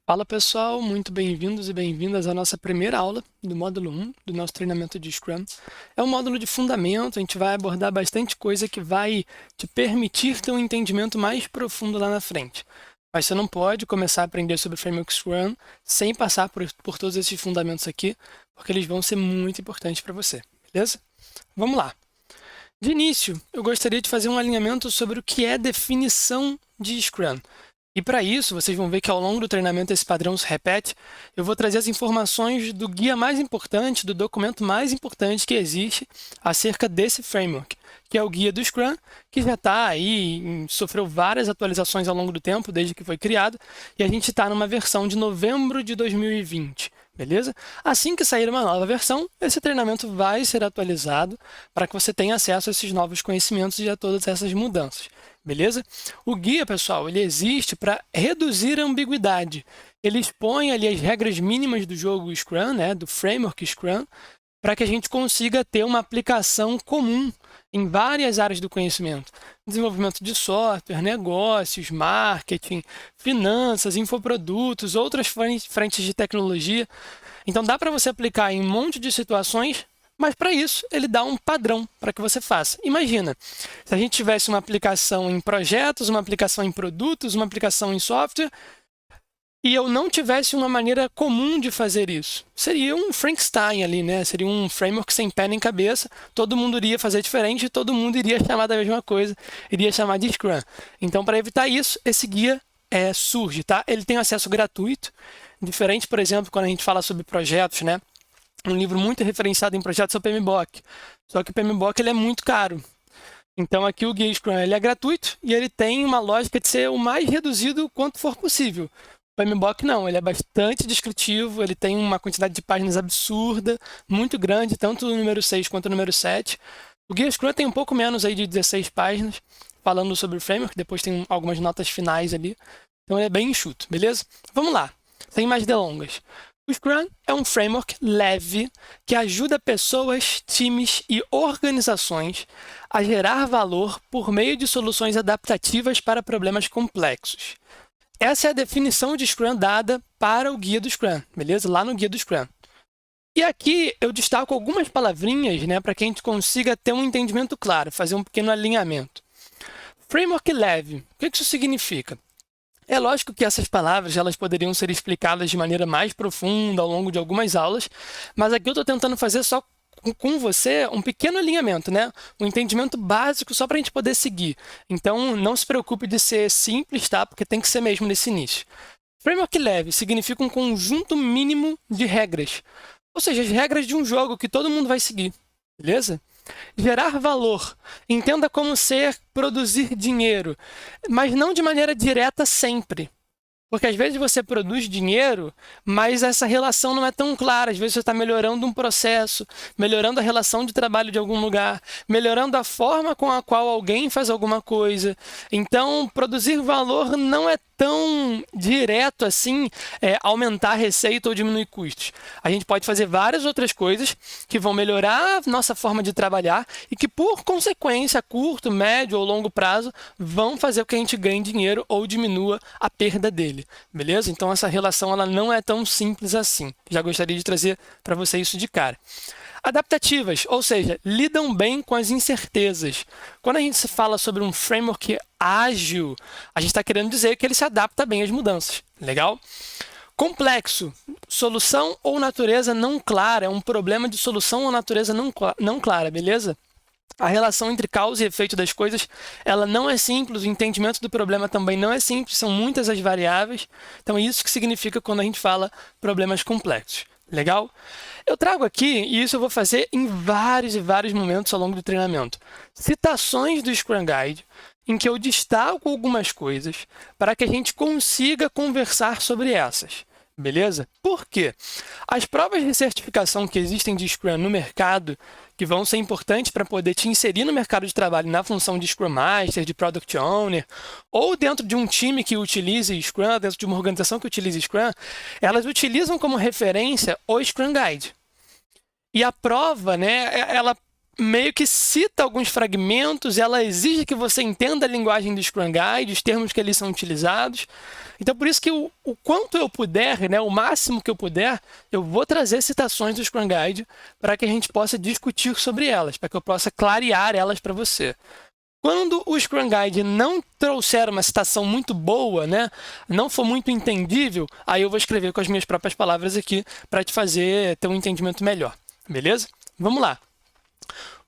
Fala pessoal, muito bem-vindos e bem-vindas à nossa primeira aula do módulo 1 do nosso treinamento de Scrum. É um módulo de fundamento, a gente vai abordar bastante coisa que vai te permitir ter um entendimento mais profundo lá na frente. Mas você não pode começar a aprender sobre o Framework Scrum sem passar por todos esses fundamentos aqui, porque eles vão ser muito importantes para você, beleza? Vamos lá. De início, eu gostaria de fazer um alinhamento sobre o que é definição de Scrum. E para isso, vocês vão ver que ao longo do treinamento esse padrão se repete. Eu vou trazer as informações do guia mais importante, do documento mais importante que existe acerca desse framework, que é o guia do Scrum, que já está aí, sofreu várias atualizações ao longo do tempo, desde que foi criado, e a gente está numa versão de novembro de 2020. Beleza? Assim que sair uma nova versão, esse treinamento vai ser atualizado para que você tenha acesso a esses novos conhecimentos e a todas essas mudanças. Beleza? O guia, pessoal, ele existe para reduzir a ambiguidade. Ele expõe ali as regras mínimas do jogo Scrum, né, do framework Scrum, para que a gente consiga ter uma aplicação comum em várias áreas do conhecimento. Desenvolvimento de software, negócios, marketing, finanças, infoprodutos, outras frentes de tecnologia. Então dá para você aplicar em um monte de situações, mas para isso ele dá um padrão para que você faça. Imagina, se a gente tivesse uma aplicação em projetos, uma aplicação em produtos, uma aplicação em software, e eu não tivesse uma maneira comum de fazer isso. Seria um Frankenstein ali, né? Seria um framework sem pé nem cabeça, todo mundo iria fazer diferente e todo mundo iria chamar da mesma coisa, iria chamar de Scrum. Então, para evitar isso, esse guia surge, tá? Ele tem acesso gratuito, diferente, por exemplo, quando a gente fala sobre projetos, né? Um livro muito referenciado em projetos é o PMBOK. Só que o PMBOK ele é muito caro. Então aqui o Guia Scrum ele é gratuito e ele tem uma lógica de ser o mais reduzido quanto for possível. O PMBOK não, ele é bastante descritivo, ele tem uma quantidade de páginas absurda, muito grande, tanto o número 6 quanto o número 7. O Guia Scrum tem um pouco menos aí de 16 páginas, falando sobre o framework, depois tem algumas notas finais ali. Então ele é bem enxuto, beleza? Vamos lá, sem mais delongas. O Scrum é um framework leve que ajuda pessoas, times e organizações a gerar valor por meio de soluções adaptativas para problemas complexos. Essa é a definição de Scrum dada para o guia do Scrum, beleza? Lá no guia do Scrum. E aqui eu destaco algumas palavrinhas, né, para que a gente consiga ter um entendimento claro, fazer um pequeno alinhamento. Framework leve, o que isso significa? É lógico que essas palavras elas poderiam ser explicadas de maneira mais profunda ao longo de algumas aulas, mas aqui eu estou tentando fazer só com você um pequeno alinhamento, né? Um entendimento básico só para a gente poder seguir. Então, não se preocupe de ser simples, tá? Porque tem que ser mesmo nesse início. Framework leve significa um conjunto mínimo de regras, ou seja, as regras de um jogo que todo mundo vai seguir, beleza? Gerar valor. Entenda como ser produzir dinheiro, mas não de maneira direta sempre. Porque às vezes você produz dinheiro, mas essa relação não é tão clara. Às vezes você está melhorando um processo, melhorando a relação de trabalho de algum lugar, melhorando a forma com a qual alguém faz alguma coisa. Então, produzir valor não é tão direto assim, aumentar a receita ou diminuir custos. A gente pode fazer várias outras coisas que vão melhorar a nossa forma de trabalhar e que, por consequência, a curto, médio ou longo prazo, vão fazer com que a gente ganhe dinheiro ou diminua a perda dele. Beleza? Então essa relação ela não é tão simples assim. Já gostaria de trazer para você isso de cara. Adaptativas, ou seja, lidam bem com as incertezas. Quando a gente se fala sobre um framework ágil, a gente está querendo dizer que ele se adapta bem às mudanças. Legal? Complexo, solução ou natureza não clara, é um problema de solução ou natureza não clara, beleza? A relação entre causa e efeito das coisas, ela não é simples, o entendimento do problema também não é simples, são muitas as variáveis. Então, é isso que significa quando a gente fala problemas complexos. Legal? Eu trago aqui, e isso eu vou fazer em vários e vários momentos ao longo do treinamento, citações do Scrum Guide, em que eu destaco algumas coisas para que a gente consiga conversar sobre essas. Beleza? Por quê? As provas de certificação que existem de Scrum no mercado, que vão ser importantes para poder te inserir no mercado de trabalho na função de Scrum Master, de Product Owner, ou dentro de um time que utilize Scrum, dentro de uma organização que utilize Scrum, elas utilizam como referência o Scrum Guide. E a prova, né, ela meio que cita alguns fragmentos, ela exige que você entenda a linguagem do Scrum Guide, os termos que eles são utilizados, Então, por isso que o quanto eu puder, né, o máximo que eu puder, eu vou trazer citações do Scrum Guide para que a gente possa discutir sobre elas, para que eu possa clarear elas para você. Quando o Scrum Guide não trouxer uma citação muito boa, né, não for muito entendível, aí eu vou escrever com as minhas próprias palavras aqui para te fazer ter um entendimento melhor, beleza? Vamos lá.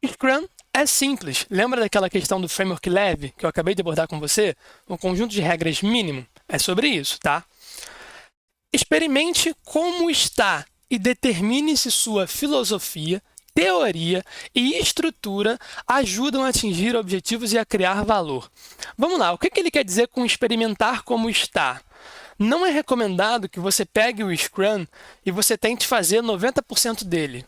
O Scrum é simples. Lembra daquela questão do framework leve que eu acabei de abordar com você? Um conjunto de regras mínimo? É sobre isso, tá? Experimente como está e determine se sua filosofia, teoria e estrutura ajudam a atingir objetivos e a criar valor. Vamos lá, o que ele quer dizer com experimentar como está? Não é recomendado que você pegue o Scrum e você tente fazer 90% dele,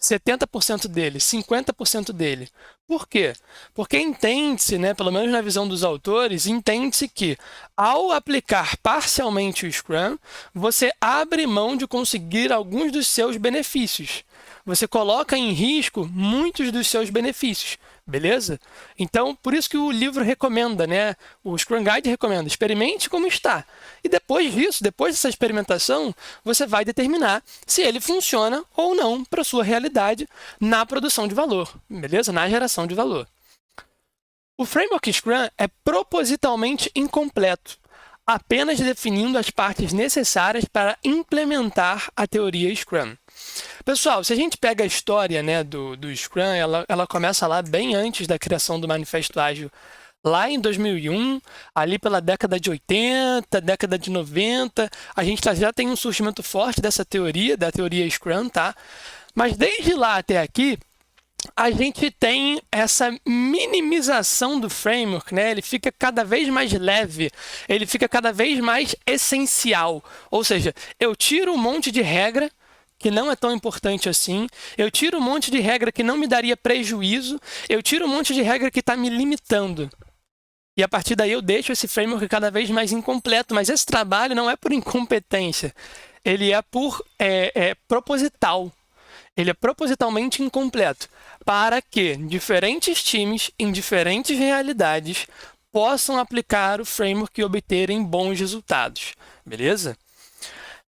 70% dele, 50% dele. Por quê? Porque entende-se, né, pelo menos na visão dos autores, entende-se que ao aplicar parcialmente o Scrum, você abre mão de conseguir alguns dos seus benefícios. Você coloca em risco muitos dos seus benefícios, beleza? Então, por isso que o livro recomenda, né? O Scrum Guide recomenda, experimente como está. E depois disso, depois dessa experimentação, você vai determinar se ele funciona ou não para a sua realidade na produção de valor, beleza? Na geração de valor. O framework Scrum é propositalmente incompleto, apenas definindo as partes necessárias para implementar a teoria Scrum. Pessoal, se a gente pega a história, né, do Scrum, ela começa lá bem antes da criação do Manifesto Ágil, lá em 2001, ali pela década de 80, década de 90, a gente já tem um surgimento forte dessa teoria, da teoria Scrum, tá? Mas desde lá até aqui, a gente tem essa minimização do framework, né? Ele fica cada vez mais leve, ele fica cada vez mais essencial. Ou seja, eu tiro um monte de regra que não é tão importante assim, eu tiro um monte de regra que não me daria prejuízo, eu tiro um monte de regra que está me limitando. E a partir daí eu deixo esse framework cada vez mais incompleto, mas esse trabalho não é por incompetência, ele é por proposital. Ele é propositalmente incompleto, para que diferentes times, em diferentes realidades, possam aplicar o framework e obterem bons resultados, beleza?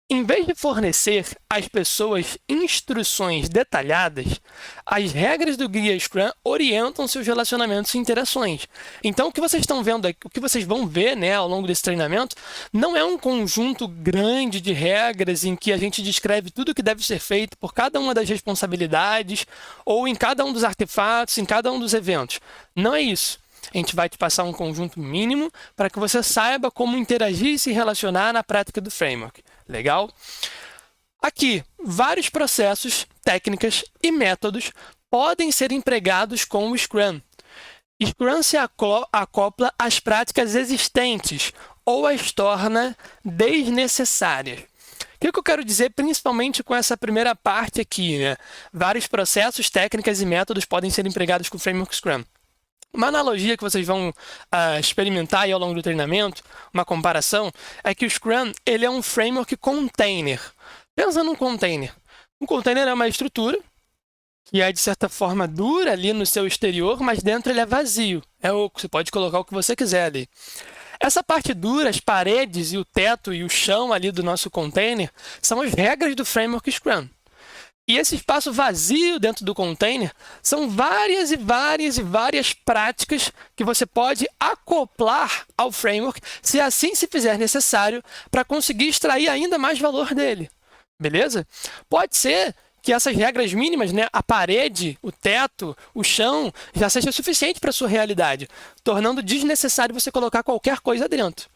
Em vez de fornecer às pessoas instruções detalhadas, as regras do guia Scrum orientam seus relacionamentos e interações. Então, o que vocês estão vendo aqui, o que vocês vão ver, né, ao longo desse treinamento, não é um conjunto grande de regras em que a gente descreve tudo o que deve ser feito por cada uma das responsabilidades ou em cada um dos artefatos, em cada um dos eventos. Não é isso. A gente vai te passar um conjunto mínimo para que você saiba como interagir e se relacionar na prática do framework. Legal? Aqui, vários processos, técnicas e métodos podem ser empregados com o Scrum. Scrum se acopla às práticas existentes ou as torna desnecessárias. O que eu quero dizer principalmente com essa primeira parte aqui, né? Vários processos, técnicas e métodos podem ser empregados com o framework Scrum. Uma analogia que vocês vão experimentar aí ao longo do treinamento, uma comparação, é que o Scrum ele é um framework container. Pensa num container. Um container é uma estrutura que é, de certa forma, dura ali no seu exterior, mas dentro ele é vazio. É oco, você pode colocar o que você quiser ali. Essa parte dura, as paredes e o teto e o chão ali do nosso container, são as regras do framework Scrum. E esse espaço vazio dentro do container são várias e várias e várias práticas que você pode acoplar ao framework, se assim se fizer necessário, para conseguir extrair ainda mais valor dele. Beleza? Pode ser que essas regras mínimas, né, a parede, o teto, o chão, já seja suficiente para a sua realidade, tornando desnecessário você colocar qualquer coisa dentro.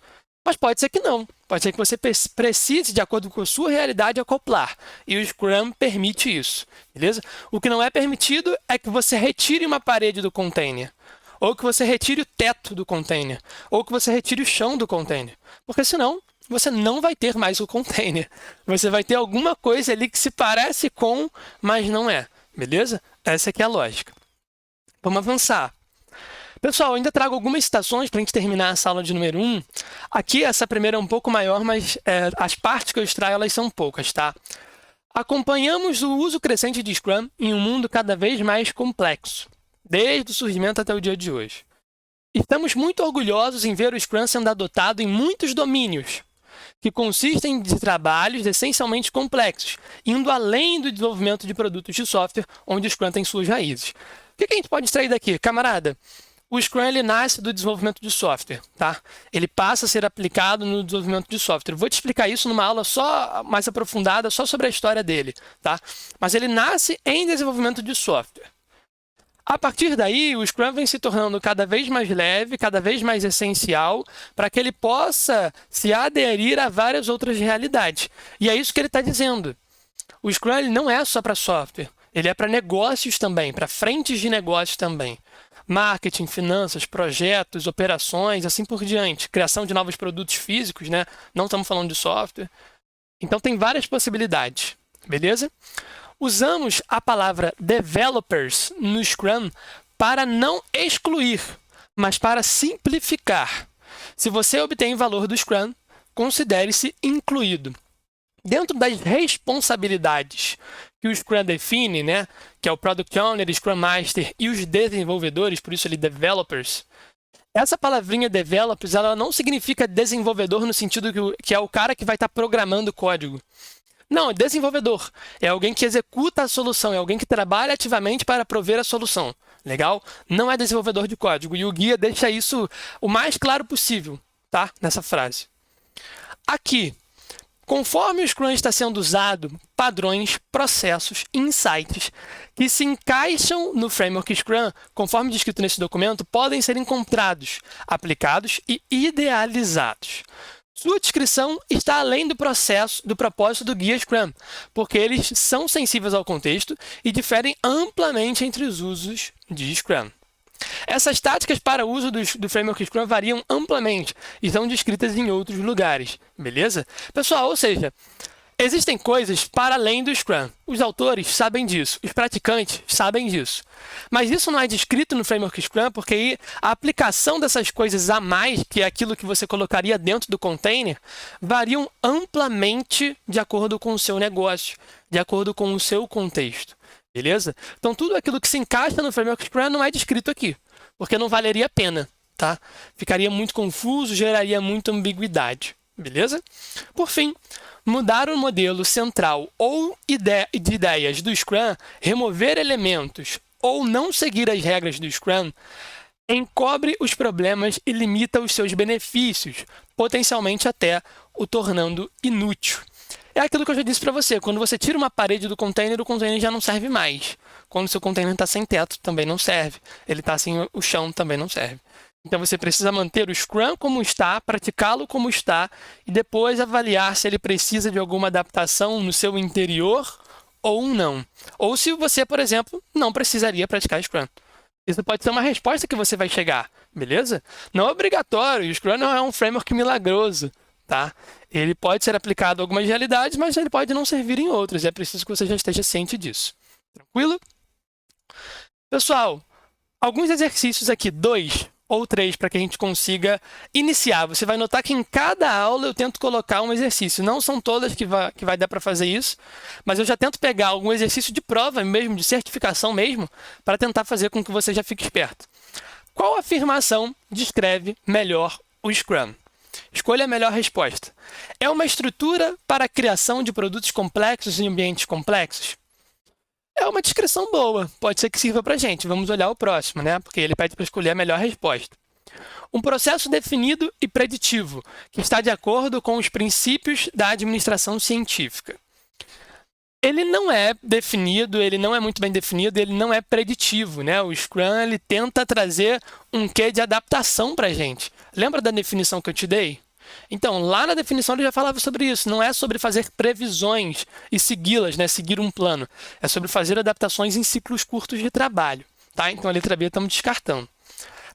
Mas pode ser que não. Pode ser que você precise, de acordo com a sua realidade, acoplar. E o Scrum permite isso, beleza? O que não é permitido é que você retire uma parede do container, ou que você retire o teto do container, ou que você retire o chão do container. Porque senão, você não vai ter mais o container. Você vai ter alguma coisa ali que se parece com, mas não é, beleza? Essa aqui é a lógica. Vamos avançar. Pessoal, eu ainda trago algumas citações para a gente terminar essa aula de número 1. Aqui, essa primeira é um pouco maior, mas as partes que eu extraio, elas são poucas, tá? Acompanhamos o uso crescente de Scrum em um mundo cada vez mais complexo, desde o surgimento até o dia de hoje. Estamos muito orgulhosos em ver o Scrum sendo adotado em muitos domínios, que consistem de trabalhos essencialmente complexos, indo além do desenvolvimento de produtos de software, onde o Scrum tem suas raízes. O que a gente pode extrair daqui? Camarada, o Scrum ele nasce do desenvolvimento de software, tá? Ele passa a ser aplicado no desenvolvimento de software. Vou te explicar isso numa aula só mais aprofundada, só sobre a história dele, tá? Mas ele nasce em desenvolvimento de software. A partir daí, o Scrum vem se tornando cada vez mais leve, cada vez mais essencial, para que ele possa se aderir a várias outras realidades. E é isso que ele está dizendo. O Scrum ele não é só para software, ele é para negócios também, para frentes de negócios também. Marketing, finanças, projetos, operações, assim por diante. Criação de novos produtos físicos, né? Não estamos falando de software. Então, tem várias possibilidades, beleza? Usamos a palavra developers no Scrum para não excluir, mas para simplificar. Se você obtém valor do Scrum, considere-se incluído. Dentro das responsabilidades que o Scrum define, né, que é o Product Owner, Scrum Master e os desenvolvedores, por isso ele developers, essa palavrinha developers ela não significa desenvolvedor no sentido que é o cara que vai estar programando o código. Não, é desenvolvedor. É alguém que executa a solução, é alguém que trabalha ativamente para prover a solução. Legal? Não é desenvolvedor de código. E o guia deixa isso o mais claro possível, tá? Nessa frase. Aqui, conforme o Scrum está sendo usado, padrões, processos, insights que se encaixam no framework Scrum, conforme descrito nesse documento, podem ser encontrados, aplicados e idealizados. Sua descrição está além do propósito do guia Scrum, porque eles são sensíveis ao contexto e diferem amplamente entre os usos de Scrum. Essas táticas para o uso do framework Scrum variam amplamente e são descritas em outros lugares, beleza? Pessoal, ou seja, existem coisas para além do Scrum. Os autores sabem disso, os praticantes sabem disso. Mas isso não é descrito no framework Scrum porque aí a aplicação dessas coisas a mais, que é aquilo que você colocaria dentro do container, variam amplamente de acordo com o seu negócio, de acordo com o seu contexto. Beleza? Então, tudo aquilo que se encaixa no framework Scrum não é descrito aqui, porque não valeria a pena, tá? Ficaria muito confuso, geraria muita ambiguidade. Beleza? Por fim, mudar o modelo central ou de ideias do Scrum, remover elementos ou não seguir as regras do Scrum, encobre os problemas e limita os seus benefícios, potencialmente até o tornando inútil. É aquilo que eu já disse para você, quando você tira uma parede do container, o container já não serve mais. Quando o seu container está sem teto, também não serve. Ele está sem o chão, também não serve. Então você precisa manter o Scrum como está, praticá-lo como está, e depois avaliar se ele precisa de alguma adaptação no seu interior ou não. Ou se você, por exemplo, não precisaria praticar Scrum. Isso pode ser uma resposta que você vai chegar, beleza? Não é obrigatório, o Scrum não é um framework milagroso. Tá? Ele pode ser aplicado em algumas realidades, mas ele pode não servir em outras. É preciso que você já esteja ciente disso. Tranquilo? Pessoal, alguns exercícios aqui, 2 ou 3, para que a gente consiga iniciar. Você vai notar que em cada aula eu tento colocar um exercício. Não são todas que vai dar para fazer isso, mas eu já tento pegar algum exercício de prova mesmo, de certificação mesmo, para tentar fazer com que você já fique esperto. Qual afirmação descreve melhor o Scrum? Escolha a melhor resposta. É uma estrutura para a criação de produtos complexos em ambientes complexos? É uma descrição boa, pode ser que sirva para a gente. Vamos olhar o próximo, né? Porque ele pede para escolher a melhor resposta. Um processo definido e preditivo, que está de acordo com os princípios da administração científica. Ele não é definido, ele não é muito bem definido, ele não é preditivo, né? O Scrum ele tenta trazer um quê de adaptação para a gente. Lembra da definição que eu te dei? Então, lá na definição ele já falava sobre isso. Não é sobre fazer previsões e segui-las, né? Seguir um plano. É sobre fazer adaptações em ciclos curtos de trabalho. Tá? Então, a letra B estamos descartando.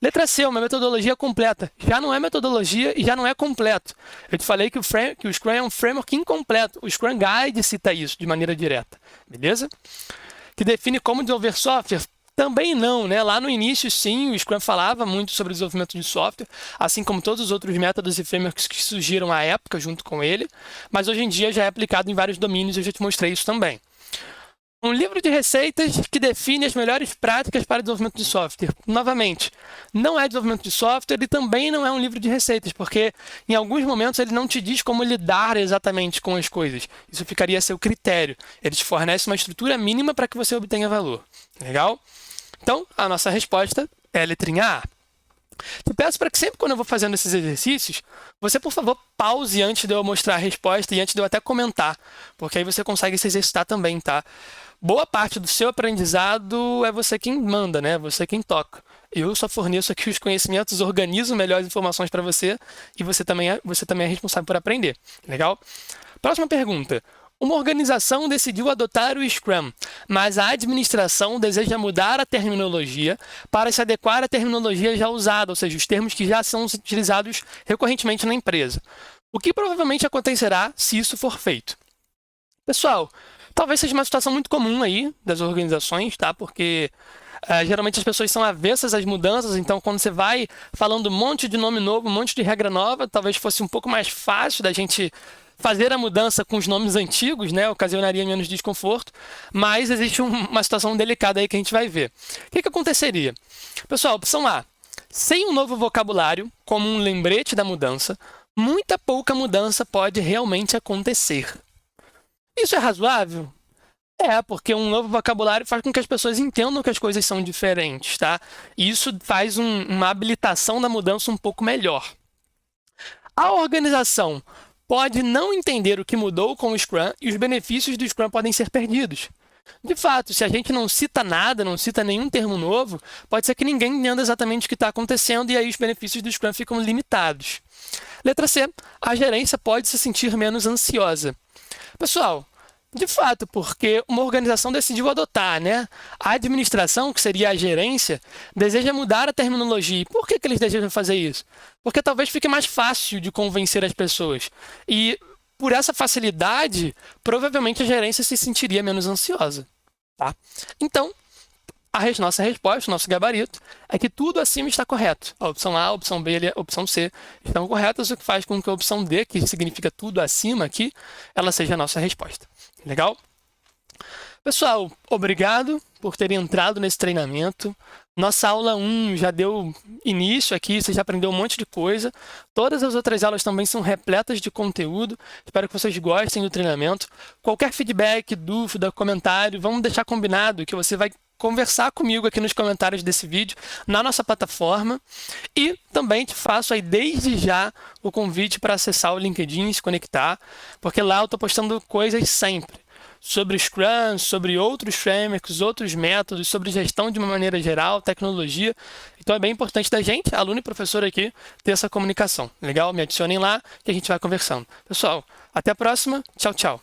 Letra C, uma metodologia completa. Já não é metodologia e já não é completo. Eu te falei que o Scrum é um framework incompleto. O Scrum Guide cita isso de maneira direta. Beleza? Que define como desenvolver software. Também não, né? Lá no início, sim, o Scrum falava muito sobre o desenvolvimento de software, assim como todos os outros métodos e frameworks que surgiram à época junto com ele, mas hoje em dia já é aplicado em vários domínios e eu já te mostrei isso também. Um livro de receitas que define as melhores práticas para desenvolvimento de software. Novamente, não é desenvolvimento de software e também não é um livro de receitas, porque em alguns momentos ele não te diz como lidar exatamente com as coisas. Isso ficaria a seu critério. Ele te fornece uma estrutura mínima para que você obtenha valor. Legal? Então, a nossa resposta é a letrinha A. Te peço para que sempre quando eu vou fazendo esses exercícios, você, por favor, pause antes de eu mostrar a resposta e antes de eu até comentar, porque aí você consegue se exercitar também, tá? Boa parte do seu aprendizado é você quem manda, né? Você quem toca. Eu só forneço aqui os conhecimentos, organizo melhores informações para você e você também é responsável por aprender. Legal? Próxima pergunta. Uma organização decidiu adotar o Scrum, mas a administração deseja mudar a terminologia para se adequar à terminologia já usada, ou seja, os termos que já são utilizados recorrentemente na empresa. O que provavelmente acontecerá se isso for feito? Pessoal, talvez seja uma situação muito comum aí das organizações, tá? Porque geralmente as pessoas são avessas às mudanças, então quando você vai falando um monte de nome novo, um monte de regra nova, talvez fosse um pouco mais fácil da gente fazer a mudança com os nomes antigos, né? Ocasionaria menos desconforto, mas existe uma situação delicada aí que a gente vai ver. O que aconteceria? Pessoal, opção A. Sem um novo vocabulário, como um lembrete da mudança, muita pouca mudança pode realmente acontecer. Isso é razoável? É, porque um novo vocabulário faz com que as pessoas entendam que as coisas são diferentes, tá? E isso faz uma habilitação da mudança um pouco melhor. A organização pode não entender o que mudou com o Scrum e os benefícios do Scrum podem ser perdidos. De fato, se a gente não cita nada, não cita nenhum termo novo, pode ser que ninguém entenda exatamente o que está acontecendo e aí os benefícios do Scrum ficam limitados. Letra C. A gerência pode se sentir menos ansiosa. Pessoal, de fato, porque uma organização decidiu adotar, né? A administração, que seria a gerência, deseja mudar a terminologia. E por que eles desejam fazer isso? Porque talvez fique mais fácil de convencer as pessoas. E por essa facilidade, provavelmente a gerência se sentiria menos ansiosa, tá? Então, nossa resposta, nosso gabarito, é que tudo acima está correto. A opção A, a opção B e a opção C estão corretas, o que faz com que a opção D, que significa tudo acima aqui, ela seja a nossa resposta. Legal? Pessoal, obrigado por terem entrado nesse treinamento. Nossa aula 1 já deu início aqui, você já aprendeu um monte de coisa. Todas as outras aulas também são repletas de conteúdo. Espero que vocês gostem do treinamento. Qualquer feedback, dúvida, comentário, vamos deixar combinado que você vai conversar comigo aqui nos comentários desse vídeo, na nossa plataforma. E também te faço aí desde já o convite para acessar o LinkedIn e se conectar, porque lá eu estou postando coisas sempre. Sobre Scrum, sobre outros frameworks, outros métodos, sobre gestão de uma maneira geral, tecnologia. Então é bem importante da gente, aluno e professor aqui, ter essa comunicação. Legal? Me adicionem lá que a gente vai conversando. Pessoal, até a próxima. Tchau, tchau.